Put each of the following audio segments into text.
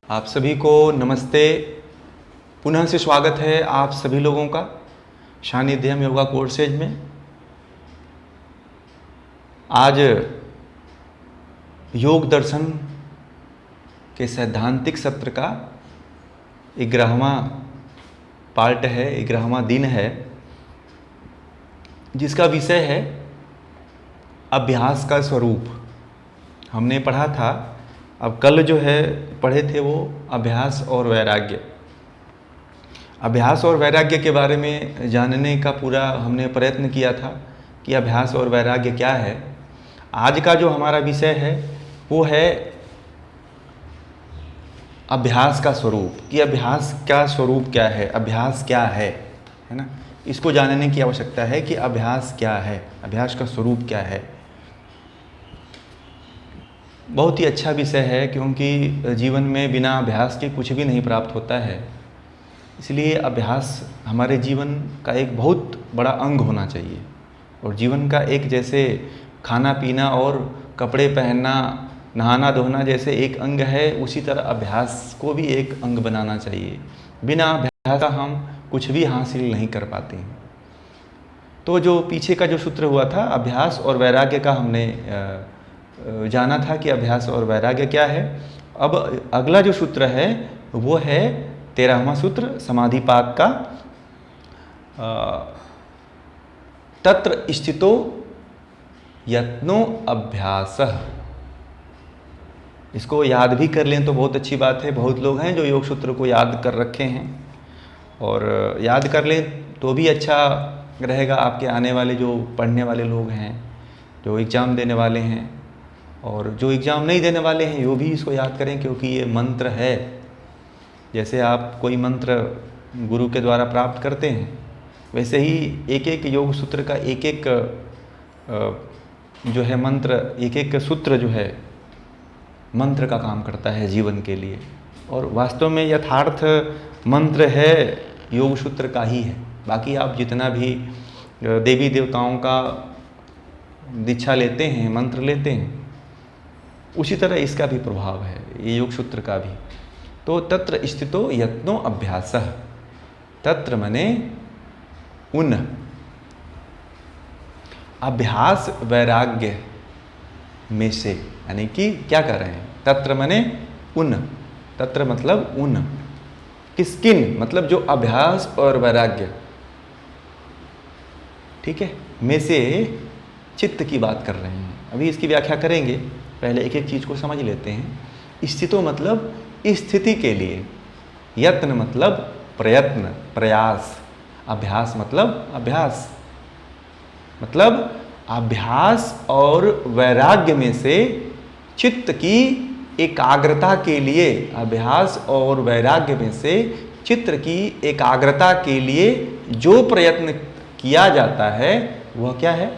आप सभी को नमस्ते। पुनः से स्वागत है आप सभी लोगों का सानिध्यम योगा कोर्सेज में। आज योग दर्शन के सैद्धांतिक सत्र का 11वां पार्ट है, 11वां दिन है, जिसका विषय है अभ्यास का स्वरूप। हमने पढ़ा था, अब कल जो है पढ़े थे वो अभ्यास और वैराग्य। अभ्यास और वैराग्य के बारे में जानने का पूरा हमने प्रयत्न किया था कि अभ्यास और वैराग्य क्या है। आज का जो हमारा विषय है वो है अभ्यास का स्वरूप, कि अभ्यास का स्वरूप क्या है, अभ्यास क्या है ना। इसको जानने की आवश्यकता है कि अभ्यास क्या है, अभ्यास का स्वरूप क्या है। बहुत ही अच्छा विषय है, क्योंकि जीवन में बिना अभ्यास के कुछ भी नहीं प्राप्त होता है। इसलिए अभ्यास हमारे जीवन का एक बहुत बड़ा अंग होना चाहिए। और जीवन का एक, जैसे खाना पीना और कपड़े पहनना, नहाना धोना जैसे एक अंग है, उसी तरह अभ्यास को भी एक अंग बनाना चाहिए। बिना अभ्यास का हम कुछ भी हासिल नहीं कर पाते हैं। तो जो पीछे का जो सूत्र हुआ था अभ्यास और वैराग्य का, हमने जाना था कि अभ्यास और वैराग्य क्या है। अब अगला जो सूत्र है वो है 13वां सूत्र समाधिपाद का, तत्र स्थितो यत्नो अभ्यासः। इसको याद भी कर लें तो बहुत अच्छी बात है। बहुत लोग हैं जो योग सूत्र को याद कर रखे हैं, और याद कर लें तो भी अच्छा रहेगा। आपके आने वाले जो पढ़ने वाले लोग हैं, जो एग्ज़ाम देने वाले हैं, और जो एग्ज़ाम नहीं देने वाले हैं, वो भी इसको याद करें, क्योंकि ये मंत्र है। जैसे आप कोई मंत्र गुरु के द्वारा प्राप्त करते हैं, वैसे ही एक एक योग सूत्र का एक एक जो है मंत्र, एक एक सूत्र जो है मंत्र का काम करता है जीवन के लिए। और वास्तव में यथार्थ मंत्र है योग सूत्र का ही है। बाकी आप जितना भी देवी देवताओं का दीक्षा लेते हैं, मंत्र लेते हैं, उसी तरह इसका भी प्रभाव है, ये योग सूत्र का भी। तो तत्र स्थितो यत्नो अभ्यासः, तत्र मने उन, अभ्यास वैराग्य में से, यानी कि क्या कर रहे हैं, तत्र मने उन, तत्र मतलब उन, किसकिन मतलब जो अभ्यास और वैराग्य, ठीक है, में से चित्त की बात कर रहे हैं। अभी इसकी व्याख्या करेंगे, पहले एक एक चीज़ को समझ लेते हैं। स्थितो मतलब स्थिति के लिए, यत्न मतलब प्रयत्न, प्रयास, अभ्यास मतलब अभ्यास, मतलब अभ्यास और वैराग्य में से चित्त की एकाग्रता के लिए, अभ्यास और वैराग्य में से चित्त की एकाग्रता के लिए जो प्रयत्न किया जाता है वह क्या है,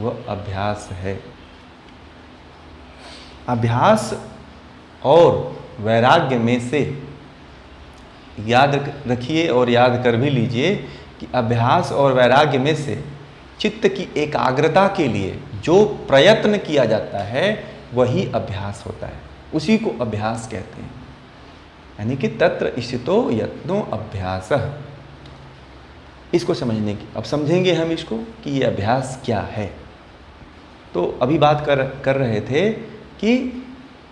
वह अभ्यास है। अभ्यास और वैराग्य में से, याद रखिए और याद कर भी लीजिए कि अभ्यास और वैराग्य में से चित्त की एकाग्रता के लिए जो प्रयत्न किया जाता है वही अभ्यास होता है, उसी को अभ्यास कहते हैं। यानी कि तत्र स्थितो यत्नो अभ्यासः। इसको समझने की, अब समझेंगे हम इसको कि ये अभ्यास क्या है। तो अभी बात कर रहे थे कि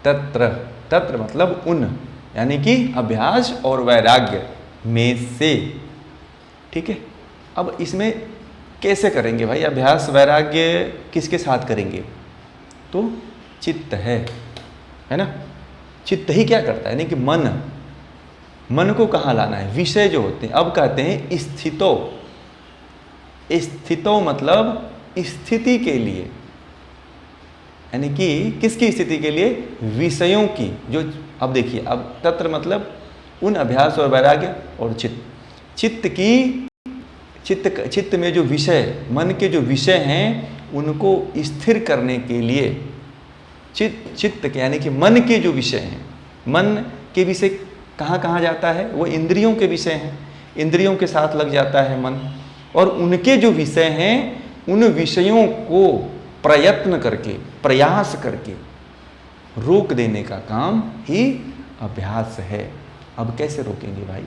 तत्र, तत्र मतलब उन, यानी कि अभ्यास और वैराग्य में से, ठीक है। अब इसमें कैसे करेंगे भाई, अभ्यास वैराग्य किसके साथ करेंगे, तो चित्त है ना। चित्त ही क्या करता है, यानी कि मन, मन को कहाँ लाना है, विषय जो होते हैं। अब कहते हैं स्थितो, स्थितो मतलब स्थिति के लिए, यानी कि किसकी स्थिति के लिए, विषयों की। जो अब देखिए, अब तत्र मतलब उन, अभ्यास और वैराग्य, और चित्त, चित्त की, चित्त में जो विषय, मन के जो विषय हैं उनको स्थिर करने के लिए चित्त के, यानी कि मन के जो विषय हैं, मन के विषय कहाँ कहाँ जाता है, वो इंद्रियों के विषय हैं, इंद्रियों के साथ लग जाता है मन। और उनके जो विषय हैं उन विषयों को प्रयत्न करके, प्रयास करके रोक देने का काम ही अभ्यास है। अब कैसे रोकेंगे भाई?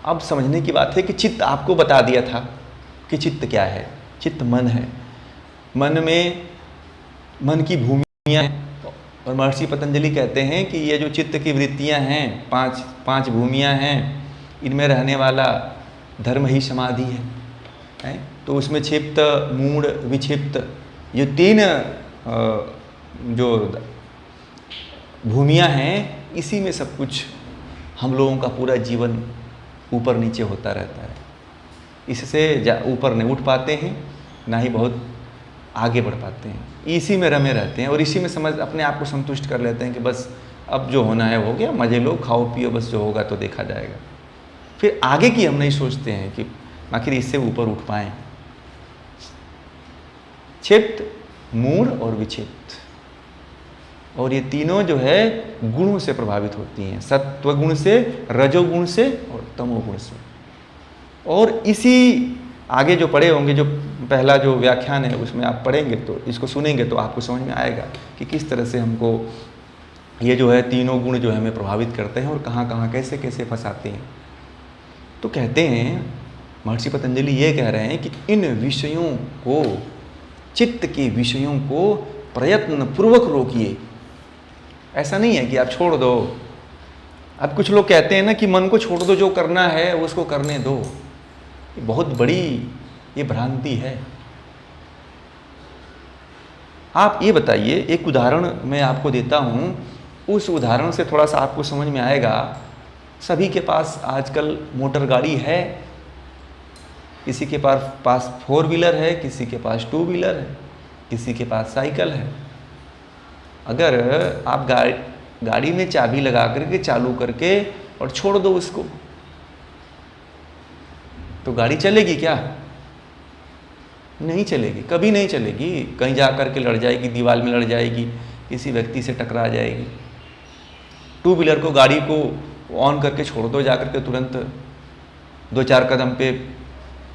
अब समझने की बात है कि चित्त आपको बता दिया था कि चित्त क्या है। चित्त मन है। मन की भूमियाँ हैं। और महर्षि पतंजलि कहते हैं कि ये जो चित्त की वृत्तियाँ हैं, पांच भूमियाँ हैं, इनमें रहने वाला धर्म ही समाधि है? तो उसमें क्षिप्त, मूढ़, विक्षिप्त, ये 3 जो भूमियाँ हैं, इसी में सब कुछ हम लोगों का पूरा जीवन ऊपर नीचे होता रहता है। इससे ऊपर नहीं उठ पाते हैं, ना ही बहुत आगे बढ़ पाते हैं। इसी में रमे रहते हैं और इसी में अपने आप को संतुष्ट कर लेते हैं कि बस अब जो होना है हो गया, मज़े लो, खाओ पियो, बस जो होगा तो देखा जाएगा। फिर आगे की हम नहीं सोचते हैं कि आखिर इससे ऊपर उठ पाएँ। क्षिप्त, मूढ़ और विक्षिप्त, और ये तीनों जो है गुणों से प्रभावित होती हैं, सत्व गुण से, रजोगुण से और तमोगुण से। और इसी आगे जो पढ़े होंगे, जो पहला जो व्याख्यान है उसमें आप पढ़ेंगे तो इसको सुनेंगे तो आपको समझ में आएगा कि किस तरह से हमको ये जो है तीनों गुण जो है हमें प्रभावित करते हैं और कहाँ कहाँ कैसे कैसे फंसाते हैं। तो कहते हैं महर्षि पतंजलि ये कह रहे हैं कि इन विषयों को, चित्त के विषयों को प्रयत्न पूर्वक रोकिए। ऐसा नहीं है कि आप छोड़ दो। अब कुछ लोग कहते हैं ना कि मन को छोड़ दो, जो करना है उसको करने दो। ये बहुत बड़ी ये भ्रांति है। आप ये बताइए, एक उदाहरण मैं आपको देता हूँ, उस उदाहरण से थोड़ा सा आपको समझ में आएगा। सभी के पास आजकल मोटर गाड़ी है, किसी के पास 4 व्हीलर है, किसी के पास 2 व्हीलर है, किसी के पास साइकिल है। अगर आप गाड़ी में चाबी लगा करके चालू करके और छोड़ दो उसको, तो गाड़ी चलेगी क्या? नहीं चलेगी, कभी नहीं चलेगी। कहीं जा कर के लड़ जाएगी, दीवार में लड़ जाएगी, किसी व्यक्ति से टकरा जाएगी। 2 व्हीलर को, गाड़ी को ऑन करके छोड़ दो, जा करके तुरंत 2-4 कदम पे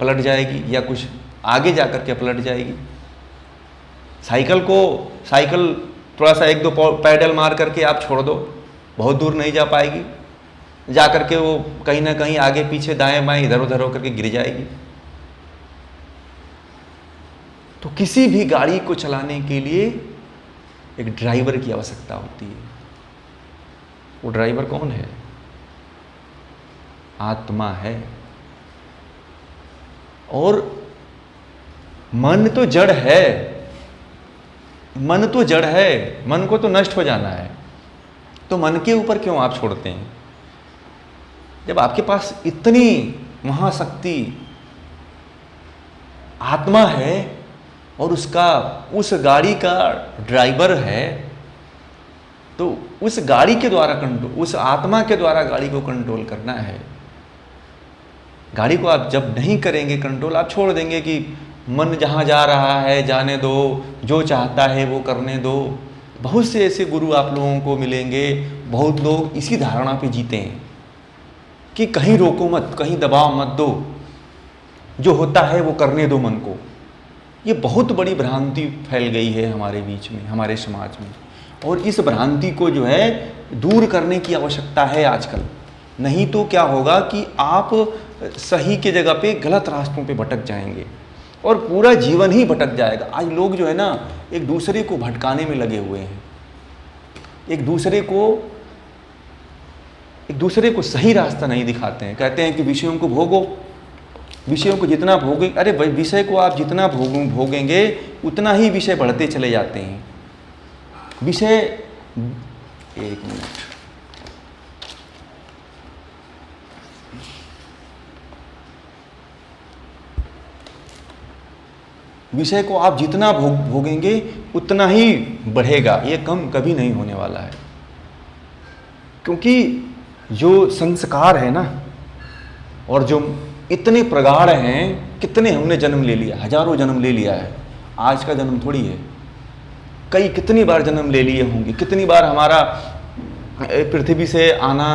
पलट जाएगी या कुछ आगे जा कर के पलट जाएगी। साइकिल थोड़ा सा 1-2 पैडल मार करके आप छोड़ दो, बहुत दूर नहीं जा पाएगी, जा करके वो कहीं ना कहीं आगे पीछे दाएं बाएं इधर उधर होकर के गिर जाएगी। तो किसी भी गाड़ी को चलाने के लिए एक ड्राइवर की आवश्यकता होती है। वो ड्राइवर कौन है? आत्मा है। और मन तो जड़ है, मन को तो नष्ट हो जाना है। तो मन के ऊपर क्यों आप छोड़ते हैं? जब आपके पास इतनी महाशक्ति आत्मा है और उस गाड़ी का ड्राइवर है, तो उस गाड़ी के द्वारा उस आत्मा के द्वारा गाड़ी को कंट्रोल करना है। गाड़ी को आप जब नहीं करेंगे कंट्रोल, आप छोड़ देंगे कि मन जहाँ जा रहा है जाने दो, जो चाहता है वो करने दो। बहुत से ऐसे गुरु आप लोगों को मिलेंगे, बहुत लोग इसी धारणा पे जीते हैं कि कहीं रोको मत, कहीं दबाव मत दो, जो होता है वो करने दो मन को। ये बहुत बड़ी भ्रांति फैल गई है हमारे बीच में, हमारे समाज में। और इस भ्रांति को जो है दूर करने की आवश्यकता है आजकल। नहीं तो क्या होगा कि आप सही के जगह पे गलत रास्तों पे भटक जाएंगे और पूरा जीवन ही भटक जाएगा। आज लोग जो है ना एक दूसरे को भटकाने में लगे हुए हैं, एक दूसरे को सही रास्ता नहीं दिखाते हैं। कहते हैं कि विषयों को भोगो, विषयों को जितना भोगे, अरे भाई विषय को आप जितना भोगेंगे उतना ही विषय बढ़ते चले जाते हैं। विषय, एक मिनट, विषय को आप जितना भोगेंगे उतना ही बढ़ेगा, ये कम कभी नहीं होने वाला है। क्योंकि जो संस्कार है ना, और जो इतने प्रगाढ़ हैं, कितने हमने जन्म ले लिया, हजारों जन्म ले लिया है। आज का जन्म थोड़ी है, कितनी बार जन्म ले लिए होंगे, कितनी बार हमारा पृथ्वी से आना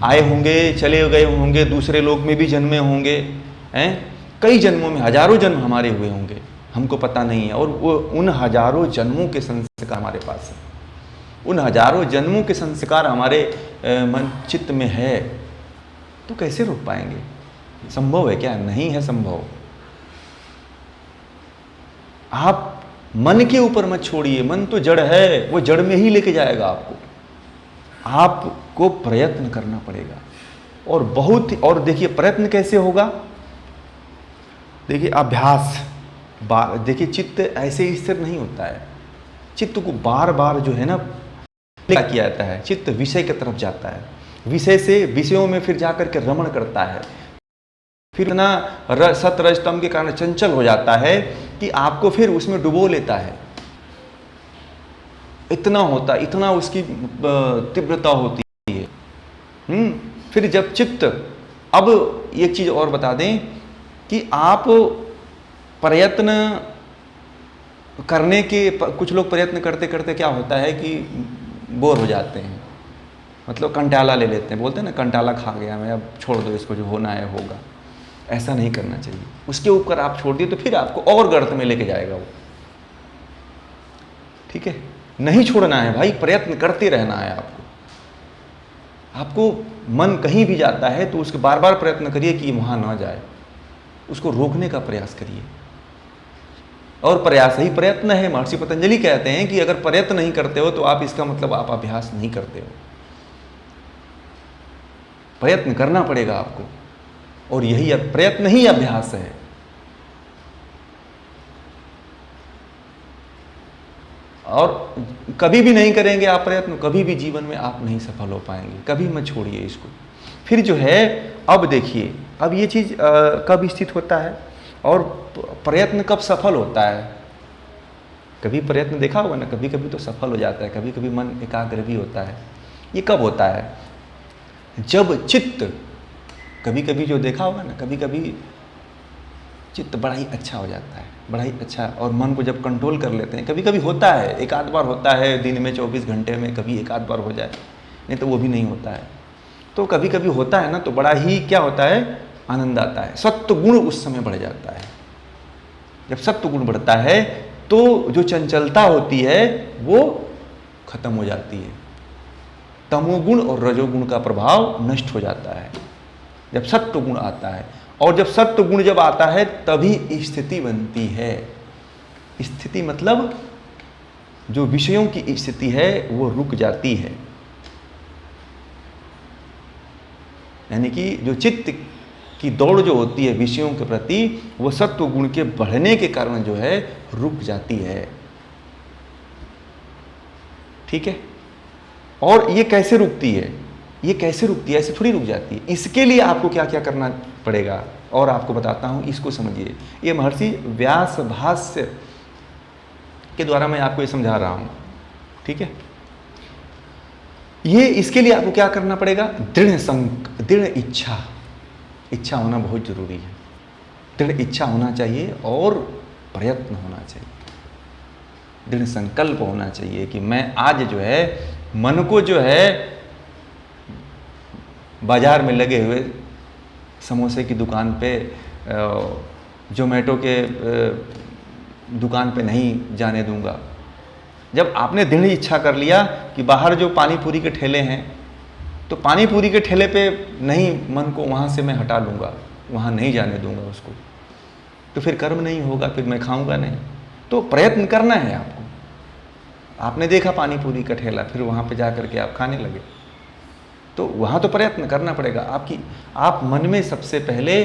आए होंगे, चले गए होंगे, दूसरे लोक में भी जन्मे होंगे, हैं कई जन्मों में, हजारों जन्म हमारे हुए होंगे, हमको पता नहीं है। और वो उन हजारों जन्मों के संस्कार हमारे पास है। उन हजारों जन्मों के संस्कार हमारे मन चित्त में है, तो कैसे रोक पाएंगे? संभव है क्या? नहीं है संभव। आप मन के ऊपर मत छोड़िए, मन तो जड़ है, वो जड़ में ही लेके जाएगा आपको। आपको प्रयत्न करना पड़ेगा, और बहुत ही, और देखिए प्रयत्न कैसे होगा? देखिए अभ्यास, देखिए चित्त ऐसे ही स्थिर नहीं होता है। चित्त को बार बार जो है ना क्या किया जाता है, चित्त विषय की तरफ जाता है, विषय से विषयों में फिर जाकर के रमण करता है, फिर ना सत रज तम के कारण चंचल हो जाता है कि आपको फिर उसमें डुबो लेता है। इतना होता, इतना उसकी तीव्रता होती है। फिर जब चित्त, अब एक चीज और बता दें कि आप प्रयत्न करने के, कुछ लोग प्रयत्न करते करते क्या होता है कि बोर हो जाते हैं, मतलब कंटाला ले लेते हैं, बोलते हैं ना कंटाला खा गया मैं, अब छोड़ दो इसको, जो होना है होगा। ऐसा नहीं करना चाहिए। उसके ऊपर आप छोड़ दिए तो फिर आपको और गर्त में लेके जाएगा वो। ठीक है, नहीं छोड़ना है भाई, प्रयत्न करते रहना है आपको। आपको मन कहीं भी जाता है तो उसके बार बार प्रयत्न करिए कि वहां ना जाए, उसको रोकने का प्रयास करिए। और प्रयास ही प्रयत्न है। महर्षि पतंजलि कहते हैं कि अगर प्रयत्न नहीं करते हो तो आप, इसका मतलब आप अभ्यास नहीं करते हो। प्रयत्न करना पड़ेगा आपको, और यही प्रयत्न ही अभ्यास है। और कभी भी नहीं करेंगे आप प्रयत्न, कभी भी जीवन में आप नहीं सफल हो पाएंगे। कभी मत छोड़िए इसको। फिर जो है, अब देखिए, अब ये चीज कब स्थित होता है और प्रयत्न कब सफल होता है? कभी प्रयत्न देखा होगा ना, कभी कभी तो सफल हो जाता है, कभी कभी मन एकाग्र भी होता है। ये कब होता है? जब चित्त, कभी कभी जो देखा होगा ना, कभी कभी चित्त बड़ा ही अच्छा हो जाता है, बड़ा ही अच्छा, और मन को जब कंट्रोल कर लेते हैं। कभी कभी होता है, एक आध बार होता है दिन में 24 घंटे में, कभी एक आध बार हो जाए, नहीं तो वो भी नहीं होता है। तो कभी कभी होता है ना, तो बड़ा ही क्या होता है, आनंद आता है। सत्व गुण उस समय बढ़ जाता है। जब सत्व गुण बढ़ता है तो जो चंचलता होती है वो खत्म हो जाती है। तमोगुण और रजोगुण का प्रभाव नष्ट हो जाता है जब सत्व गुण आता है। और जब सत्व गुण जब आता है तभी स्थिति बनती है। स्थिति मतलब जो विषयों की स्थिति है वो रुक जाती है। यानी कि जो चित्त की दौड़ जो होती है विषयों के प्रति, वो सत्व गुण के बढ़ने के कारण जो है रुक जाती है। ठीक है, और ये कैसे रुकती है? ये कैसे रुकती है? ऐसे थोड़ी रुक जाती है। इसके लिए आपको क्या क्या करना पड़ेगा और आपको बताता हूं, इसको समझिए। ये महर्षि व्यास भाष्य के द्वारा मैं आपको ये समझा रहा हूं। ठीक है, ये इसके लिए आपको क्या करना पड़ेगा? दृढ़ इच्छा। इच्छा होना बहुत जरूरी है। दृढ़ इच्छा होना चाहिए और प्रयत्न होना चाहिए, दृढ़ संकल्प होना चाहिए कि मैं आज जो है मन को जो है बाजार में लगे हुए समोसे की दुकान पे, जोमेटो के दुकान पे नहीं जाने दूंगा। जब आपने दृढ़ इच्छा कर लिया कि बाहर जो पानी पूरी के ठेले हैं, तो पानी पूरी के ठेले पे नहीं, मन को वहाँ से मैं हटा लूँगा, वहाँ नहीं जाने दूंगा उसको, तो फिर कर्म नहीं होगा, फिर मैं खाऊंगा नहीं। तो प्रयत्न करना है आपको। आपने देखा पानी पूरी का ठेला, फिर वहाँ पे जा करके आप खाने लगे, तो वहाँ तो प्रयत्न करना पड़ेगा आपकी। आप मन में सबसे पहले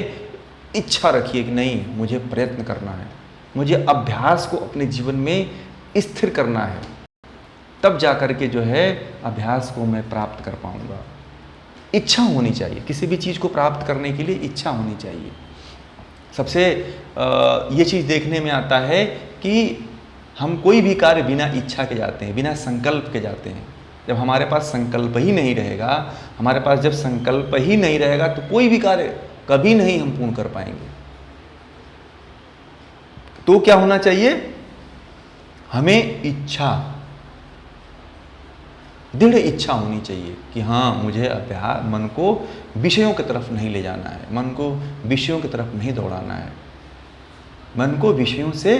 इच्छा रखिए कि नहीं, मुझे प्रयत्न करना है, मुझे अभ्यास को अपने जीवन में स्थिर करना है, तब जा कर के जो है अभ्यास को मैं प्राप्त कर पाऊंगा। इच्छा होनी चाहिए, किसी भी चीज़ को प्राप्त करने के लिए इच्छा होनी चाहिए। सबसे ये चीज़ देखने में आता है कि हम कोई भी कार्य बिना इच्छा के जाते हैं, बिना संकल्प के जाते हैं। जब हमारे पास संकल्प ही नहीं रहेगा, हमारे पास जब संकल्प ही नहीं रहेगा तो कोई भी कार्य कभी नहीं हम पूर्ण कर पाएंगे। तो क्या होना चाहिए? हमें इच्छा, दृढ़ इच्छा होनी चाहिए कि हाँ, मुझे अभ्यास, मन को विषयों की तरफ नहीं ले जाना है, मन को विषयों की तरफ नहीं दौड़ाना है, मन को विषयों से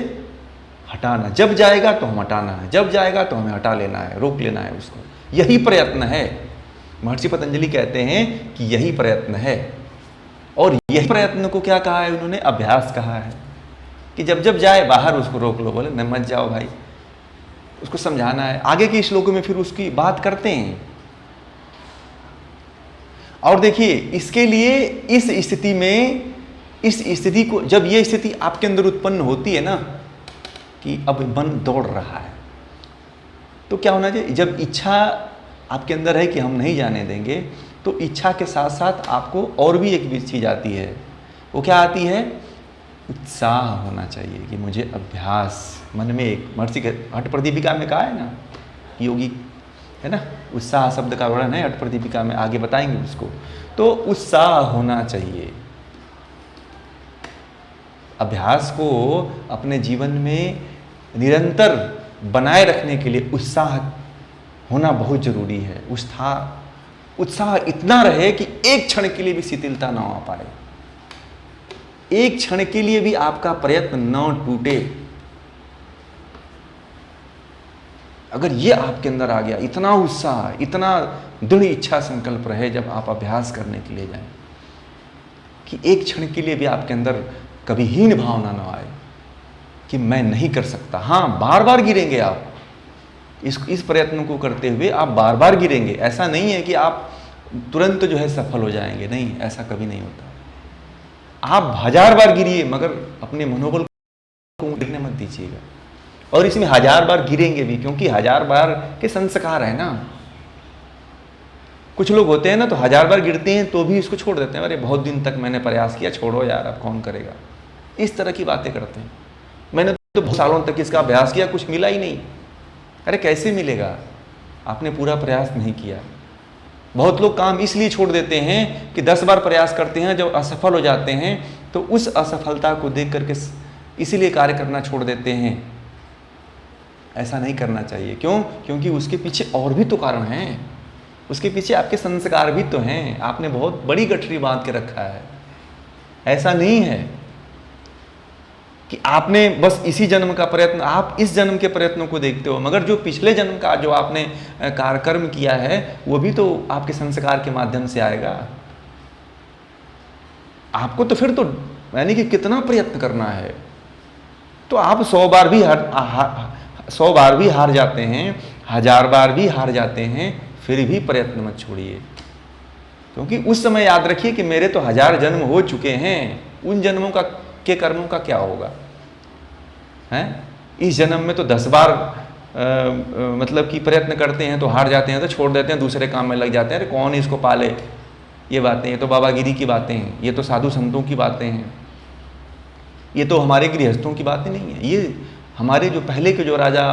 हटाना, जब जाएगा तो हम हटाना है, जब जाएगा तो हमें हटा लेना है, रोक लेना है उसको, यही प्रयत्न है। महर्षि पतंजलि कहते हैं कि यही प्रयत्न है। और यही प्रयत्न को क्या कहा है उन्होंने? अभ्यास कहा है कि जब जब जाए बाहर उसको रोक लो, बोले न मत जाओ भाई, उसको समझाना है। आगे के श्लोकों में फिर उसकी बात करते हैं। और देखिए इसके लिए इस स्थिति में, इस स्थिति को, जब ये स्थिति आपके अंदर उत्पन्न होती है ना कि अब मन दौड़ रहा है, तो क्या होना चाहिए? जब इच्छा आपके अंदर है कि हम नहीं जाने देंगे, तो इच्छा के साथ साथ आपको और भी एक चीज़ आती है। वो क्या आती है? उत्साह होना चाहिए कि मुझे अभ्यास, मन में एक महर्षि हठ प्रदीपिका में कहा है ना, योगी है ना, उत्साह शब्द का वर्णन है हठ प्रदीपिका में, आगे बताएंगे उसको। तो उत्साह होना चाहिए। अभ्यास को अपने जीवन में निरंतर बनाए रखने के लिए उत्साह होना बहुत जरूरी है। उत्साह इतना रहे कि एक क्षण के लिए भी शिथिलता ना आ पाए, एक क्षण के लिए भी आपका प्रयत्न न टूटे। अगर ये आपके अंदर आ गया, इतना उत्साह, इतना दृढ़ इच्छा संकल्प रहे जब आप अभ्यास करने के लिए जाएं, कि एक क्षण के लिए भी आपके अंदर कभी हीन भावना ना आए कि मैं नहीं कर सकता। हाँ, बार बार गिरेंगे आप, इस प्रयत्न को करते हुए आप बार बार गिरेंगे। ऐसा नहीं है कि आप तुरंत जो है सफल हो जाएंगे, नहीं, ऐसा कभी नहीं होता। आप 1000 बार गिरिए, मगर अपने मनोबल को गिरने मत दीजिएगा। और इसमें 1000 बार गिरेंगे भी, क्योंकि 1000 बार के संस्कार है ना। कुछ लोग होते हैं ना, तो 1000 बार गिरते हैं तो भी इसको छोड़ देते हैं। अरे बहुत दिन तक मैंने प्रयास किया, छोड़ो यार, अब कौन करेगा, इस तरह की बातें करते हैं। मैंने तो बहुत सालों तक इसका अभ्यास किया, कुछ मिला ही नहीं। अरे कैसे मिलेगा? आपने पूरा प्रयास नहीं किया। बहुत लोग काम इसलिए छोड़ देते हैं कि 10 बार प्रयास करते हैं, जब असफल हो जाते हैं तो उस असफलता को देख करके इसीलिए कार्य करना छोड़ देते हैं। ऐसा नहीं करना चाहिए। क्यों? क्योंकि उसके पीछे और भी तो कारण हैं, उसके पीछे आपके संस्कार भी तो हैं। आपने बहुत बड़ी गठरी बांध के रखा है। ऐसा नहीं है कि आपने बस इसी जन्म का प्रयत्न, आप इस जन्म के प्रयत्नों को देखते हो, मगर जो पिछले जन्म का जो आपने कार्यकर्म किया है वो भी तो आपके संस्कार के माध्यम से आएगा। आपको तो फिर तो यानी कि कितना प्रयत्न करना है। तो आप 100 बार भी 100 बार भी हार जाते हैं, 1000 बार भी हार जाते हैं, फिर भी प्रयत्न मत छोड़िए। क्योंकि उस समय याद रखिए कि मेरे तो 1000 जन्म हो चुके हैं, उन जन्मों का के कर्मों का क्या होगा हैं? इस जन्म में तो 10 बार मतलब कि प्रयत्न करते हैं तो हार जाते हैं, तो छोड़ देते हैं, दूसरे काम में लग जाते हैं। अरे कौन इसको पाले, ये बातें, ये तो बाबागिरी की बातें हैं, ये तो साधु संतों की बातें हैं, ये तो हमारे गृहस्थों की बातें नहीं है। ये हमारे जो पहले के जो राजा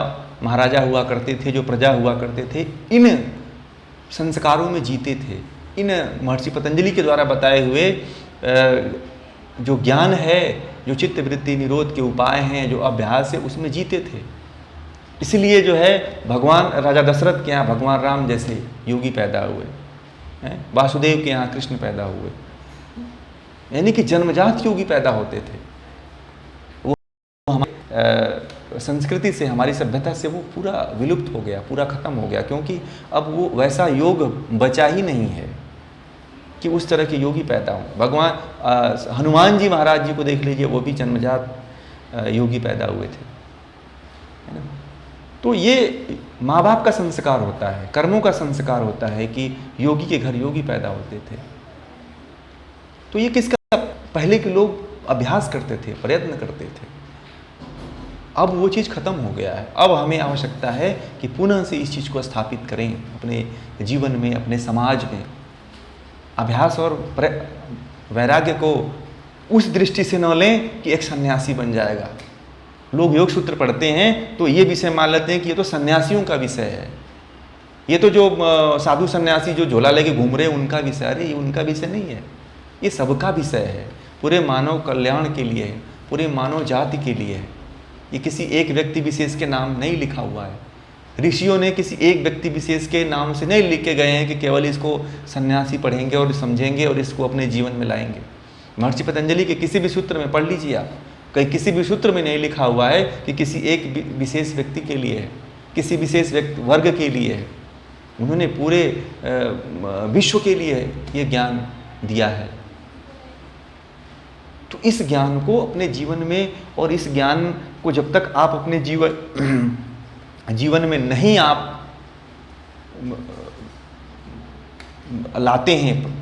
महाराजा हुआ करते थे, जो प्रजा हुआ करते थे, इन संस्कारों में जीते थे। इन महर्षि पतंजलि के द्वारा बताए हुए जो ज्ञान है, जो चित्त वृत्ति निरोध के उपाय हैं, जो अभ्यास है, उसमें जीते थे। इसलिए जो है भगवान राजा दशरथ के यहाँ भगवान राम जैसे योगी पैदा हुए हैं, वासुदेव के यहाँ कृष्ण पैदा हुए, यानी कि जन्मजात योगी पैदा होते थे। वो हमारी संस्कृति से, हमारी सभ्यता से वो पूरा विलुप्त हो गया, पूरा खत्म हो गया, क्योंकि अब वो वैसा योग बचा ही नहीं है कि उस तरह के योगी पैदा हों। भगवान हनुमान जी महाराज जी को देख लीजिए, वो भी जन्मजात योगी पैदा हुए थे, है ना। तो ये माँ बाप का संस्कार होता है, कर्मों का संस्कार होता है कि योगी के घर योगी पैदा होते थे। तो ये किसका? पहले के लोग अभ्यास करते थे, प्रयत्न करते थे। अब वो चीज़ खत्म हो गया है। अब हमें आवश्यकता है कि पुनः से इस चीज़ को स्थापित करें अपने जीवन में, अपने समाज में। अभ्यास और वैराग्य को उस दृष्टि से न लें कि एक सन्यासी बन जाएगा। लोग योग सूत्र पढ़ते हैं तो ये विषय मान लेते हैं कि ये तो सन्यासियों का विषय है, ये तो जो साधु सन्यासी जो झोला लेके घूम रहे हैं उनका विषय। अरे ये उनका विषय नहीं है, ये सबका विषय है, पूरे मानव कल्याण के लिए है, पूरे मानव जाति के लिए है। ये किसी एक व्यक्ति विशेष के नाम नहीं लिखा हुआ है। ऋषियों ने किसी एक व्यक्ति विशेष के नाम से नहीं लिख के गए हैं कि केवल इसको सन्यासी पढ़ेंगे और समझेंगे और इसको अपने जीवन में लाएंगे। महर्षि पतंजलि के किसी भी सूत्र में पढ़ लीजिए आप, कहीं किसी भी सूत्र में नहीं लिखा हुआ है कि किसी एक विशेष व्यक्ति के लिए है, किसी विशेष वर्ग के लिए है। उन्होंने पूरे विश्व के लिए ये ज्ञान दिया है। तो इस ज्ञान को अपने जीवन में, और इस ज्ञान को जब तक आप अपने जीवन में नहीं आप लाते हैं,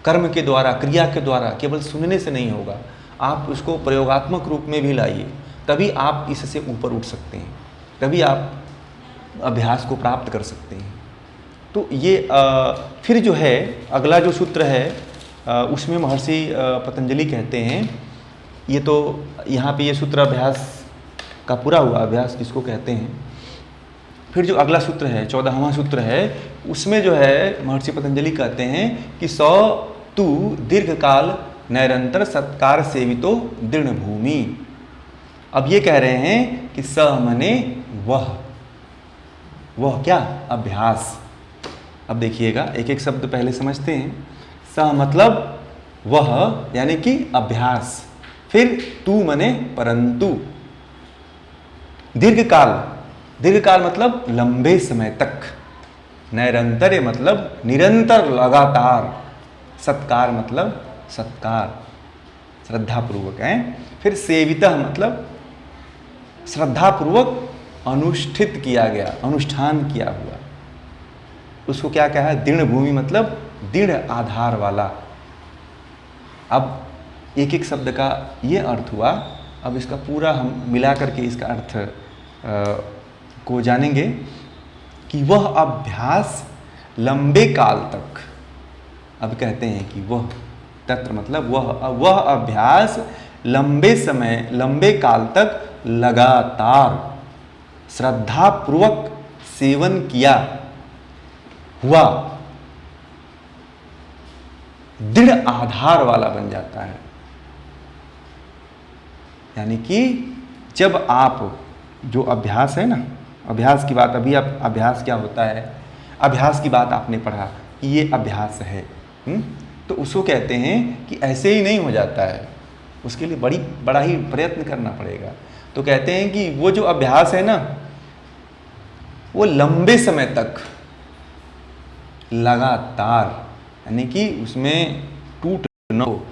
कर्म के द्वारा, क्रिया के द्वारा, केवल सुनने से नहीं होगा, आप उसको प्रयोगात्मक रूप में भी लाइए, तभी आप इससे ऊपर उठ सकते हैं, तभी आप अभ्यास को प्राप्त कर सकते हैं। तो ये फिर जो है अगला जो सूत्र है उसमें महर्षि पतंजलि कहते हैं, ये तो यहाँ पे ये सूत्र अभ्यास का पूरा हुआ, अभ्यास किसको कहते हैं। फिर जो अगला सूत्र है 14वां सूत्र है, उसमें जो है महर्षि पतंजलि कहते हैं कि सौ तू दीर्घ काल निरंतर सत्कार सेवितो दृढ़ भूमि। अब ये कह रहे हैं कि स मने वह क्या, अभ्यास। अब देखिएगा एक एक शब्द पहले समझते हैं। स मतलब वह यानी कि अभ्यास, फिर तू मने परंतु, दीर्घकाल, दीर्घकाल मतलब लंबे समय तक, निरंतर मतलब निरंतर लगातार, सत्कार मतलब सत्कार श्रद्धापूर्वक है, फिर सेविता मतलब श्रद्धापूर्वक अनुष्ठित किया गया, अनुष्ठान किया हुआ, उसको क्या कहा है, दृढ़ भूमि मतलब दृढ़ आधार वाला। अब एक एक शब्द का ये अर्थ हुआ, अब इसका पूरा हम मिला करके इसका अर्थ को जानेंगे कि वह अभ्यास लंबे काल तक, अब कहते हैं कि वह तत्र मतलब वह अभ्यास लंबे समय, लंबे काल तक लगातार श्रद्धापूर्वक सेवन किया हुआ दृढ़ आधार वाला बन जाता है। यानी कि जब आप जो अभ्यास है ना, अभ्यास की बात अभी, आप अभ्यास क्या होता है, अभ्यास की बात आपने पढ़ा कि ये अभ्यास है, तो उसको कहते हैं कि ऐसे ही नहीं हो जाता है, उसके लिए बड़ा ही प्रयत्न करना पड़ेगा। तो कहते हैं कि वो जो अभ्यास है ना, वो लंबे समय तक लगातार, यानी कि उसमें टूट न हो।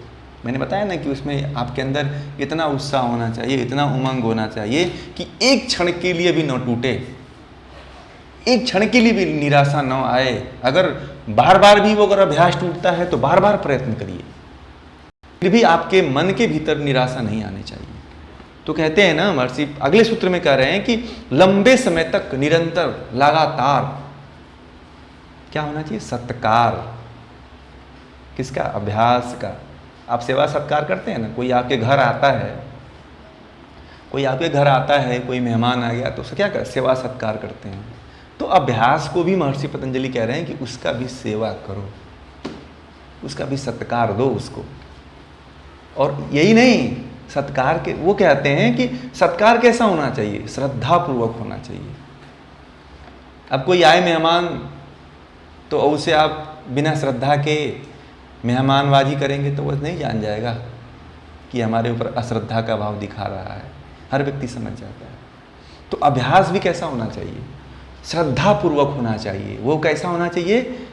मैंने बताया ना कि उसमें आपके अंदर इतना उत्साह होना चाहिए, इतना उमंग होना चाहिए कि एक क्षण के लिए भी न टूटे, एक क्षण के लिए भी निराशा न आए। अगर बार बार भी वो अगर अभ्यास टूटता है तो बार बार प्रयत्न करिए, फिर भी आपके मन के भीतर निराशा नहीं आनी चाहिए। तो कहते हैं ना महर्षि अगले सूत्र में कह रहे हैं कि लंबे समय तक निरंतर लगातार क्या होना चाहिए, सत्कार। किसका, अभ्यास का। आप सेवा सत्कार करते हैं ना, कोई आपके घर आता है, कोई आपके घर आता है, कोई मेहमान आ गया तो उसका क्या कर, सेवा सत्कार करते हैं। तो अभ्यास को भी महर्षि पतंजलि कह रहे हैं कि उसका भी सेवा करो, उसका भी सत्कार दो उसको। और यही नहीं, सत्कार के वो कहते हैं कि सत्कार कैसा होना चाहिए, श्रद्धापूर्वक होना चाहिए। अब कोई आए मेहमान तो उसे आप बिना श्रद्धा के मेहमानबाजी करेंगे तो वह नहीं जान जाएगा कि हमारे ऊपर अश्रद्धा का भाव दिखा रहा है, हर व्यक्ति समझ जाता है। तो अभ्यास भी कैसा होना चाहिए, श्रद्धापूर्वक होना चाहिए। वो कैसा होना चाहिए,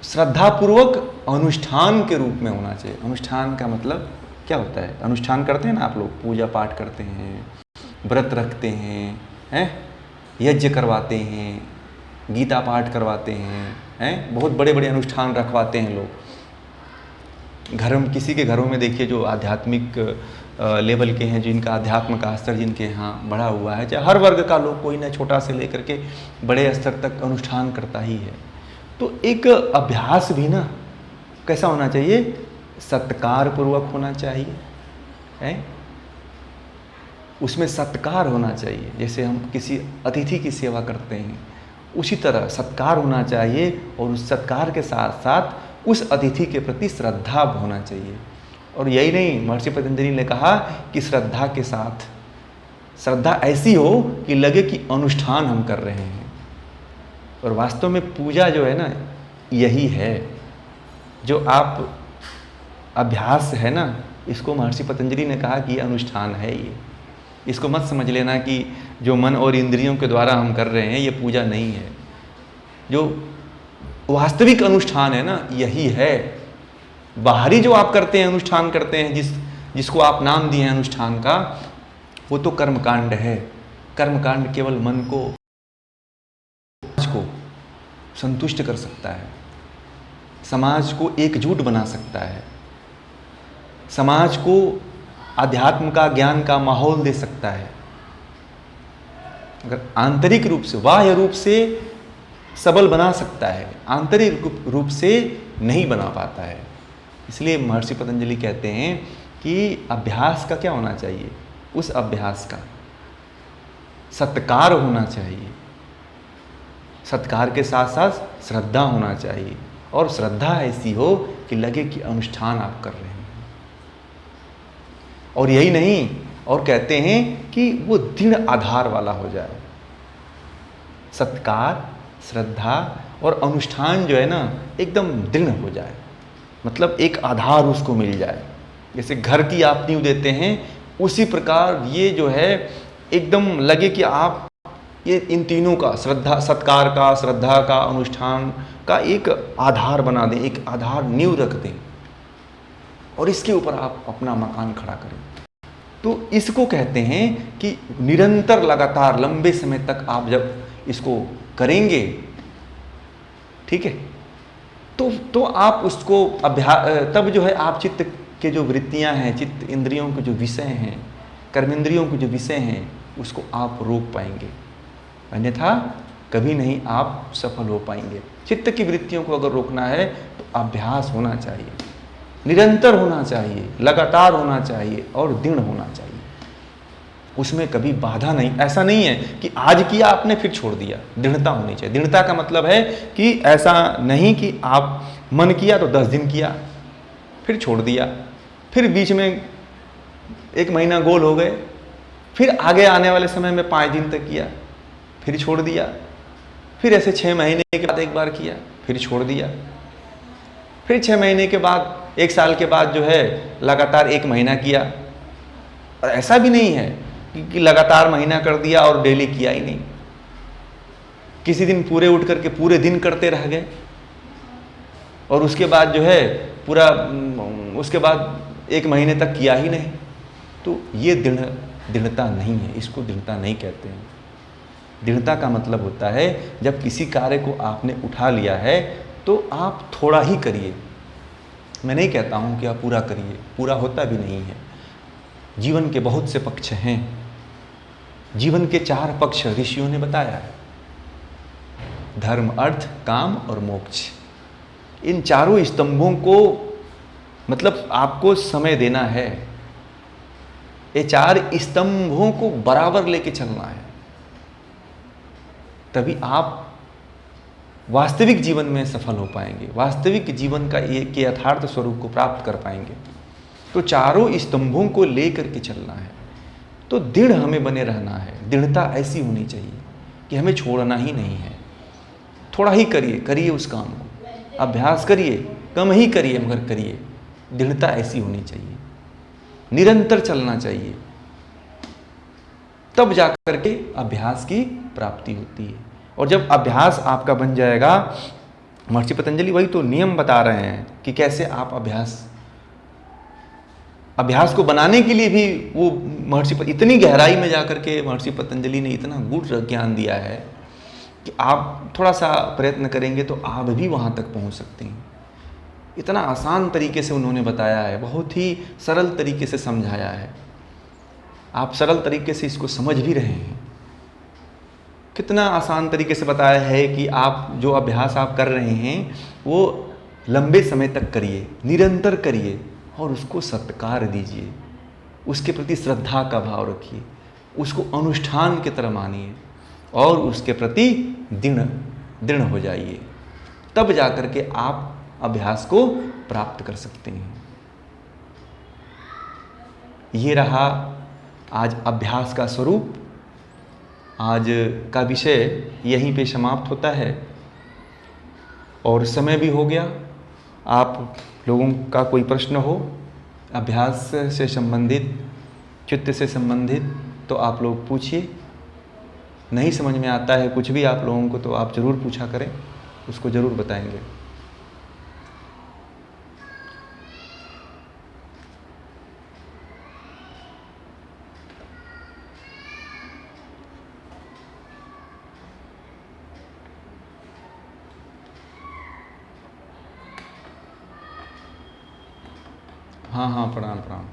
श्रद्धापूर्वक अनुष्ठान के रूप में होना चाहिए। अनुष्ठान का मतलब क्या होता है, अनुष्ठान करते हैं ना आप लोग, पूजा पाठ करते हैं, व्रत रखते हैं, यज्ञ करवाते हैं, गीता पाठ करवाते हैं, बहुत बड़े बड़े अनुष्ठान रखवाते हैं लोग। घर में किसी के घरों में देखिए जो आध्यात्मिक लेवल के हैं, जिनका अध्यात्म का स्तर जिनके यहाँ बढ़ा हुआ है, चाहे हर वर्ग का लोग, कोई ना छोटा से लेकर के बड़े स्तर तक अनुष्ठान करता ही है। तो एक अभ्यास भी ना कैसा होना चाहिए, सत्कार पूर्वक होना चाहिए, है उसमें सत्कार होना चाहिए। जैसे हम किसी अतिथि की सेवा करते हैं उसी तरह सत्कार होना चाहिए, और उस सत्कार के साथ साथ उस अतिथि के प्रति श्रद्धा होना चाहिए। और यही नहीं, महर्षि पतंजलि ने कहा कि श्रद्धा के साथ, श्रद्धा ऐसी हो कि लगे कि अनुष्ठान हम कर रहे हैं। और वास्तव में पूजा जो है ना, यही है जो आप अभ्यास है ना, इसको महर्षि पतंजलि ने कहा कि ये अनुष्ठान है। ये इसको मत समझ लेना कि जो मन और इंद्रियों के द्वारा हम कर रहे हैं ये पूजा नहीं है। जो वास्तविक अनुष्ठान है ना, यही है। बाहरी जो आप करते हैं, अनुष्ठान करते हैं, जिसको आप नाम दिए हैं अनुष्ठान का, वो तो कर्मकांड है। कर्मकांड केवल मन को संतुष्ट कर सकता है, समाज को एकजुट बना सकता है, समाज को अध्यात्म का, ज्ञान का माहौल दे सकता है। अगर आंतरिक रूप से, बाह्य रूप से सबल बना सकता है, आंतरिक रूप से नहीं बना पाता है। इसलिए महर्षि पतंजलि कहते हैं कि अभ्यास का क्या होना चाहिए? उस अभ्यास का सत्कार होना चाहिए, सत्कार के साथ साथ श्रद्धा होना चाहिए, और श्रद्धा ऐसी हो कि लगे कि अनुष्ठान आप कर रहे हैं। और यही नहीं, और कहते हैं कि वो दृढ़ आधार वाला हो जाए। सत्कार, श्रद्धा और अनुष्ठान जो है ना, एकदम दृढ़ हो जाए, मतलब एक आधार उसको मिल जाए। जैसे घर की आप नींव देते हैं, उसी प्रकार ये जो है एकदम लगे कि आप ये इन तीनों का, श्रद्धा, सत्कार का, श्रद्धा का, अनुष्ठान का एक आधार बना दें, एक आधार नींव रख दें, और इसके ऊपर आप अपना मकान खड़ा करें। तो इसको कहते हैं कि निरंतर, लगातार, लंबे समय तक आप जब इसको करेंगे, ठीक है, तो आप उसको अभ्यास, तब जो है आप चित्त के जो वृत्तियां हैं, चित्त इंद्रियों के जो विषय हैं, कर्मेंद्रियों के जो विषय हैं, उसको आप रोक पाएंगे। अन्यथा कभी नहीं आप सफल हो पाएंगे। चित्त की वृत्तियों को अगर रोकना है तो अभ्यास होना चाहिए, निरंतर होना चाहिए, लगातार होना चाहिए और दृढ़ होना चाहिए। उसमें कभी बाधा नहीं। ऐसा नहीं है कि आज किया आपने फिर छोड़ दिया। दृढ़ता होनी चाहिए। दृढ़ता का मतलब है कि ऐसा नहीं कि आप मन किया तो 10 दिन किया, फिर छोड़ दिया, फिर बीच में 1 महीना गोल हो गए, फिर आगे आने वाले समय में 5 दिन तक किया, फिर छोड़ दिया, फिर ऐसे 6 महीने के बाद एक बार किया, फिर छोड़ दिया, फिर 6 महीने के बाद, 1 साल के बाद जो है लगातार 1 महीना किया। और ऐसा भी नहीं है कि लगातार महीना कर दिया और डेली किया ही नहीं। किसी दिन पूरे उठ करके पूरे दिन करते रह गए, और उसके बाद जो है पूरा, उसके बाद 1 महीने तक किया ही नहीं। तो ये दृढ़ता नहीं है, इसको दृढ़ता नहीं कहते हैं। दृढ़ता का मतलब होता है जब किसी कार्य को आपने उठा लिया है तो आप थोड़ा ही करिए। मैं नहीं कहता हूँ कि आप पूरा करिए, पूरा होता भी नहीं है। जीवन के बहुत से पक्ष हैं, जीवन के 4 पक्ष ऋषियों ने बताया है, धर्म, अर्थ, काम और मोक्ष। इन चारों स्तंभों को मतलब आपको समय देना है। ये 4 स्तंभों को बराबर लेके चलना है, तभी आप वास्तविक जीवन में सफल हो पाएंगे, वास्तविक जीवन का एक यथार्थ स्वरूप को प्राप्त कर पाएंगे। तो चारों स्तंभों को लेकर के चलना है। तो दृढ़ हमें बने रहना है। दृढ़ता ऐसी होनी चाहिए कि हमें छोड़ना ही नहीं है। थोड़ा ही करिए उस काम को, अभ्यास करिए, कम ही करिए मगर करिए। दृढ़ता ऐसी होनी चाहिए, निरंतर चलना चाहिए, तब जाकर के अभ्यास की प्राप्ति होती है। और जब अभ्यास आपका बन जाएगा, महर्षि पतंजलि वही तो नियम बता रहे हैं कि कैसे आप अभ्यास को बनाने के लिए भी वो इतनी गहराई में जाकर के महर्षि पतंजलि ने इतना गूढ़ ज्ञान दिया है कि आप थोड़ा सा प्रयत्न करेंगे तो आप भी वहाँ तक पहुँच सकते हैं। इतना आसान तरीके से उन्होंने बताया है, बहुत ही सरल तरीके से समझाया है। आप सरल तरीके से इसको समझ भी रहे हैं। कितना आसान तरीके से बताया है कि आप जो अभ्यास आप कर रहे हैं वो लंबे समय तक करिए, निरंतर करिए और उसको सत्कार दीजिए, उसके प्रति श्रद्धा का भाव रखिए, उसको अनुष्ठान की तरह मानिए और उसके प्रति दृढ़ हो जाइए। तब जाकर के आप अभ्यास को प्राप्त कर सकते हैं। ये रहा आज अभ्यास का स्वरूप। आज का विषय यहीं पे समाप्त होता है और समय भी हो गया। आप लोगों का कोई प्रश्न हो, अभ्यास से संबंधित, चित्त से संबंधित तो आप लोग पूछिए। नहीं समझ में आता है कुछ भी आप लोगों को तो आप ज़रूर पूछा करें, उसको ज़रूर बताएंगे। हाँ हाँ, प्रणाम प्रणाम।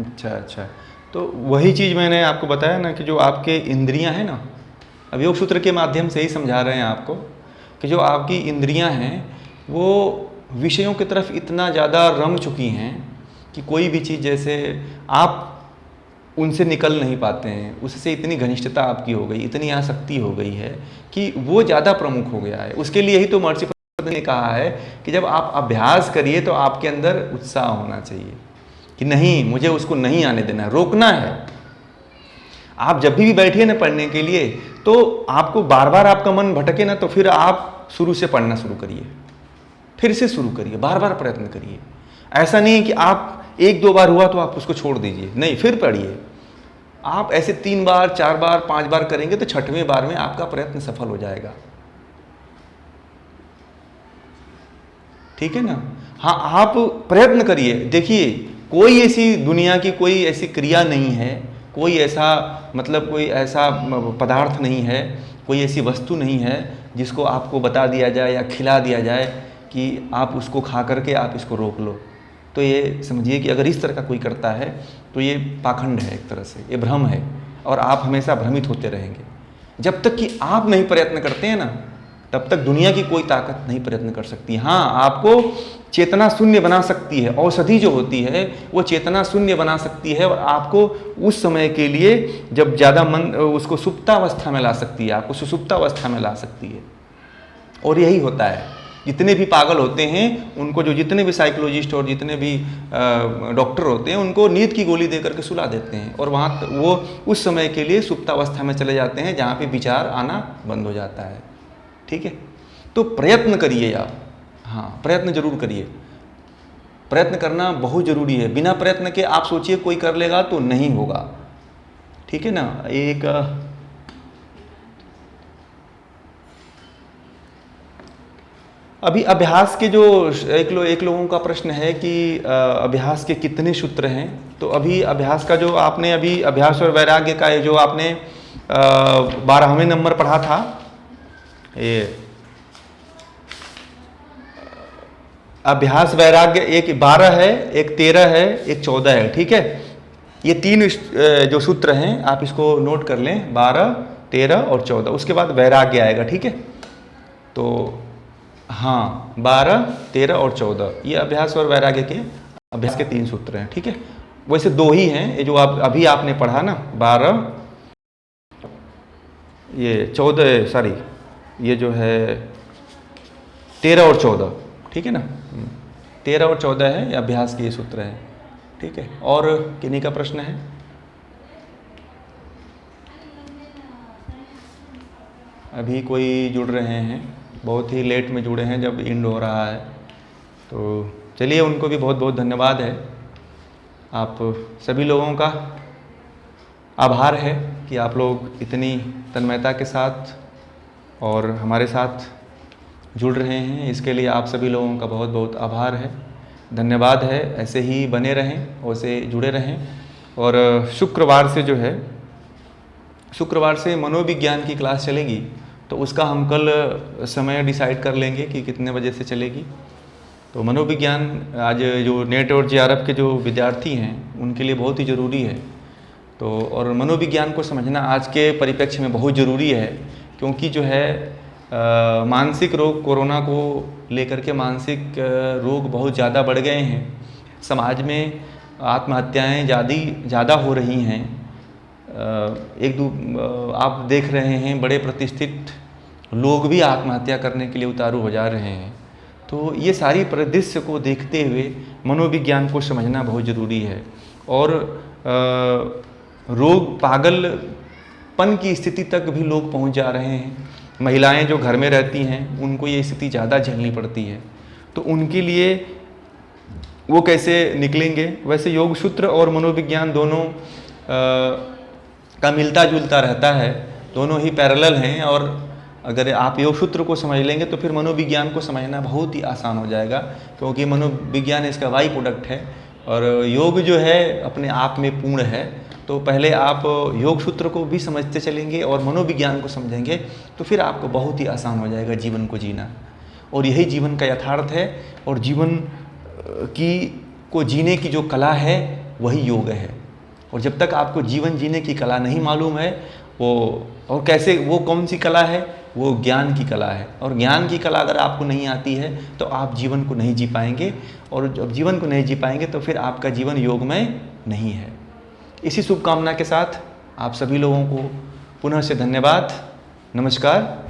अच्छा अच्छा, तो वही चीज़ मैंने आपको बताया ना कि जो आपके इंद्रियां हैं ना, अब योग सूत्र के माध्यम से ही समझा रहे हैं आपको कि जो आपकी इंद्रियां हैं वो विषयों की तरफ इतना ज़्यादा रम चुकी हैं कि कोई भी चीज़ जैसे आप उनसे निकल नहीं पाते हैं, उससे इतनी घनिष्ठता आपकी हो गई, इतनी आसक्ति हो गई है कि वो ज़्यादा प्रमुख हो गया है। उसके लिए ही तो महर्षि पतंजलि ने कहा है कि जब आप अभ्यास करिए तो आपके अंदर उत्साह होना चाहिए कि नहीं, मुझे उसको नहीं आने देना, रोकना है। आप जब भी बैठिए ना पढ़ने के लिए तो आपको बार बार आपका मन भटके ना, तो फिर आप शुरू से पढ़ना शुरू करिए, फिर से शुरू करिए, बार बार प्रयत्न करिए। ऐसा नहीं कि आप एक दो बार हुआ तो आप उसको छोड़ दीजिए, नहीं, फिर पढ़िए। आप ऐसे 3 बार 4 बार 5 बार करेंगे तो 6वें बार में आपका प्रयत्न सफल हो जाएगा। ठीक है ना? हाँ, आप प्रयत्न करिए। देखिए, कोई ऐसी दुनिया की कोई ऐसी क्रिया नहीं है, कोई ऐसा मतलब कोई ऐसा पदार्थ नहीं है, कोई ऐसी वस्तु नहीं है जिसको आपको बता दिया जाए या खिला दिया जाए कि आप उसको खा करके आप इसको रोक लो। तो ये समझिए कि अगर इस तरह का कोई करता है तो ये पाखंड है, एक तरह से ये भ्रम है, और आप हमेशा भ्रमित होते रहेंगे। जब तक कि आप नहीं प्रयत्न करते हैं ना, तब तक दुनिया की कोई ताकत नहीं प्रयत्न कर सकती। हाँ, आपको चेतना शून्य बना सकती है, औषधि जो होती है वो चेतना शून्य बना सकती है, और आपको उस समय के लिए जब ज़्यादा मन उसको सुप्तावस्था में ला सकती है, आपको सुसुप्तावस्था में ला सकती है। और यही होता है, जितने भी पागल होते हैं उनको, जो जितने भी साइकोलॉजिस्ट और जितने भी डॉक्टर होते हैं उनको नींद की गोली दे करके सुला देते हैं, और वहाँ वो उस समय के लिए सुप्तावस्था में चले जाते हैं जहाँ पे विचार आना बंद हो जाता है। ठीक है, तो प्रयत्न करिए आप। हाँ, प्रयत्न जरूर करिए, प्रयत्न करना बहुत ज़रूरी है। बिना प्रयत्न के आप सोचिए कोई कर लेगा तो नहीं होगा। ठीक है ना? एक अभी अभ्यास के जो एक लोगों का प्रश्न है कि अभ्यास के कितने सूत्र हैं। तो अभी अभ्यास का जो आपने अभी अभ्यास और वैराग्य का जो आपने 12वें नंबर पढ़ा था, ये अभ्यास वैराग्य एक 12 है, एक 13 है, एक 14 है। ठीक है, ये 3 जो सूत्र हैं आप इसको नोट कर लें, 12, 13 और 14। उसके बाद वैराग्य आएगा। ठीक है, तो हाँ, 12, 13 और 14 ये अभ्यास और वैराग्य के अभ्यास के 3 सूत्र हैं। ठीक है, वैसे 2 ही हैं, ये जो आप अभी आपने पढ़ा ना, 12 ये 14, सॉरी ये जो है 13 और 14। ठीक है ना, 13 और 14 है, ये अभ्यास के ये सूत्र हैं। ठीक है, और किन्हीं का प्रश्न है? अभी कोई जुड़ रहे हैं, बहुत ही लेट में जुड़े हैं जब इंड हो रहा है, तो चलिए उनको भी बहुत बहुत धन्यवाद है। आप सभी लोगों का आभार है कि आप लोग इतनी तन्मयता के साथ और हमारे साथ जुड़ रहे हैं, इसके लिए आप सभी लोगों का बहुत बहुत आभार है, धन्यवाद है। ऐसे ही बने रहें, वैसे जुड़े रहें। और शुक्रवार से जो है, शुक्रवार से मनोविज्ञान की क्लास चलेगी, तो उसका हम कल समय डिसाइड कर लेंगे कि कितने बजे से चलेगी। तो मनोविज्ञान आज जो नेट और जेआरएफ के जो विद्यार्थी हैं उनके लिए बहुत ही ज़रूरी है। तो और मनोविज्ञान को समझना आज के परिप्रेक्ष्य में बहुत ज़रूरी है, क्योंकि जो है मानसिक रोग, कोरोना को लेकर के मानसिक रोग बहुत ज़्यादा बढ़ गए हैं। समाज में आत्महत्याएं ज़्यादा हो रही हैं, एक दो आप देख रहे हैं बड़े प्रतिष्ठित लोग भी आत्महत्या करने के लिए उतारू हो जा रहे हैं। तो ये सारी परिदृश्य को देखते हुए मनोविज्ञान को समझना बहुत ज़रूरी है। और रोग पागलपन की स्थिति तक भी लोग पहुंच जा रहे हैं। महिलाएं जो घर में रहती हैं उनको ये स्थिति ज़्यादा झेलनी पड़ती है, तो उनके लिए वो कैसे निकलेंगे। वैसे योग सूत्र और मनोविज्ञान दोनों का मिलता जुलता रहता है, दोनों ही पैरेलल हैं। और अगर आप योग सूत्र को समझ लेंगे तो फिर मनोविज्ञान को समझना बहुत ही आसान हो जाएगा, क्योंकि मनोविज्ञान इसका बाई प्रोडक्ट है और योग जो है अपने आप में पूर्ण है। तो पहले आप योग सूत्र को भी समझते चलेंगे और मनोविज्ञान को समझेंगे तो फिर आपको बहुत ही आसान हो जाएगा जीवन को जीना। और यही जीवन का यथार्थ है, और जीवन को जीने की जो कला है वही योग है। और जब तक आपको जीवन जीने की कला नहीं मालूम है वो कौन सी कला है, वो ज्ञान की कला है। और ज्ञान की कला अगर आपको नहीं आती है तो आप जीवन को नहीं जी पाएंगे, और जब जीवन को नहीं जी पाएंगे तो फिर आपका जीवन योगमय नहीं है। इसी शुभकामना के साथ आप सभी लोगों को पुनः से धन्यवाद। नमस्कार।